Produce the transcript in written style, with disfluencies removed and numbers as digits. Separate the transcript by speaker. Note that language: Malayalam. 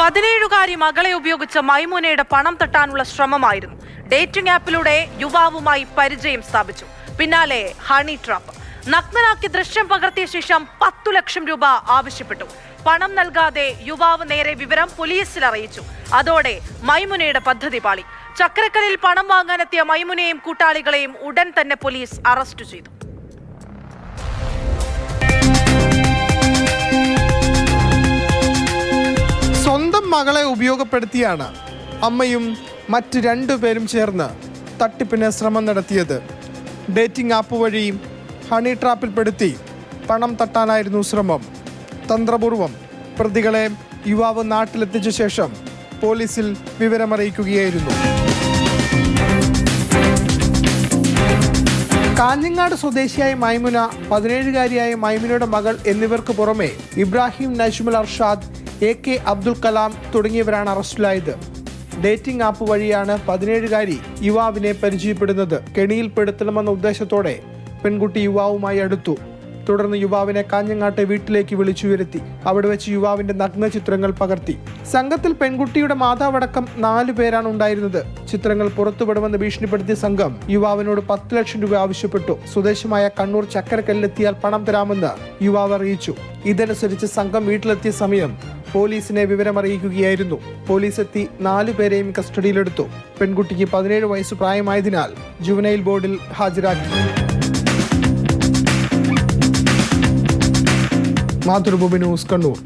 Speaker 1: 17-കാരി മകളെ ഉപയോഗിച്ച് മൈമുനയുടെ പണം തട്ടാനുള്ള ശ്രമമായിരുന്നു. ഡേറ്റിംഗ് ആപ്പിലൂടെ യുവാവുമായി പരിചയം സ്ഥാപിച്ചു. പിന്നാലെ ഹണി ട്രാപ്പ്. നഗ്നനാക്കി ദൃശ്യം പകർത്തിയ ശേഷം 10 ലക്ഷം രൂപ ആവശ്യപ്പെട്ടു. പണം നൽകാതെ യുവാവ് നേരെ വിവരം പോലീസിൽ അറിയിച്ചു. അതോടെ മൈമുനയുടെ പദ്ധതി പാളി. ചക്രക്കലിൽ പണം വാങ്ങാനെത്തിയ മൈമുനയെയും കൂട്ടാളികളെയും ഉടൻ തന്നെ പോലീസ് അറസ്റ്റ് ചെയ്തു.
Speaker 2: സ്വന്തം മകളെ ഉപയോഗപ്പെടുത്തിയാണ് അമ്മയും മറ്റ് 2 പേരും ചേർന്ന് തട്ടിപ്പിന് ശ്രമം നടത്തിയത്. ഡേറ്റിംഗ് ആപ്പ് വഴി ഹണി ട്രാപ്പിൽപ്പെടുത്തി പണം തട്ടാനായിരുന്നു ശ്രമം. തന്ത്രപൂർവം പ്രതികളെ യുവാവ് നാട്ടിലെത്തിച്ച ശേഷം പോലീസിൽ വിവരമറിയിക്കുകയായിരുന്നു. കാഞ്ഞങ്ങാട് സ്വദേശിയായ മൈമുന, 17-കാരിയായ മൈമുനയുടെ മകൾ എന്നിവർക്ക് പുറമെ ഇബ്രാഹിം, നജ്മുൽ അർഷാദ്, AK അബ്ദുൽ കലാം തുടങ്ങിയവരാണ് അറസ്റ്റിലായത്. ഡേറ്റിംഗ് ആപ്പ് വഴിയാണ് 17-കാരി യുവാവിനെ പരിചയപ്പെടുന്നത്. കെണിയിൽപ്പെടുത്തണമെന്ന ഉദ്ദേശത്തോടെ പെൺകുട്ടി യുവാവുമായി അടുത്തു. തുടർന്ന് യുവാവിനെ കാഞ്ഞങ്ങാട്ടെ വീട്ടിലേക്ക് വിളിച്ചു വരുത്തി. അവിടെ വെച്ച് യുവാവിന്റെ നഗ്ന ചിത്രങ്ങൾ പകർത്തി. സംഘത്തിൽ പെൺകുട്ടിയുടെ മാതാവടക്കം 4 പേരാണ് ഉണ്ടായിരുന്നത്. ചിത്രങ്ങൾ പുറത്തുവിടുമെന്ന് ഭീഷണിപ്പെടുത്തിയ സംഘം യുവാവിനോട് 10 ലക്ഷം രൂപ ആവശ്യപ്പെട്ടു. സ്വദേശമായ കണ്ണൂർ ചക്കരക്കല്ലിലെത്തിയാൽ പണം തരാമെന്ന് യുവാവ് അറിയിച്ചു. ഇതനുസരിച്ച് സംഘം വീട്ടിലെത്തിയ സമയം പോലീസിനെ വിവരമറിയിക്കുകയായിരുന്നു. പോലീസ് എത്തി 4 പേരെയും കസ്റ്റഡിയിലെടുത്തു. പെൺകുട്ടിക്ക് 17 വയസ്സ് പ്രായമായതിനാൽ ജുവനൈൽ ബോർഡിൽ ഹാജരാക്കി. മാതൃഭൂമി ന്യൂസ്, കണ്ണൂർ.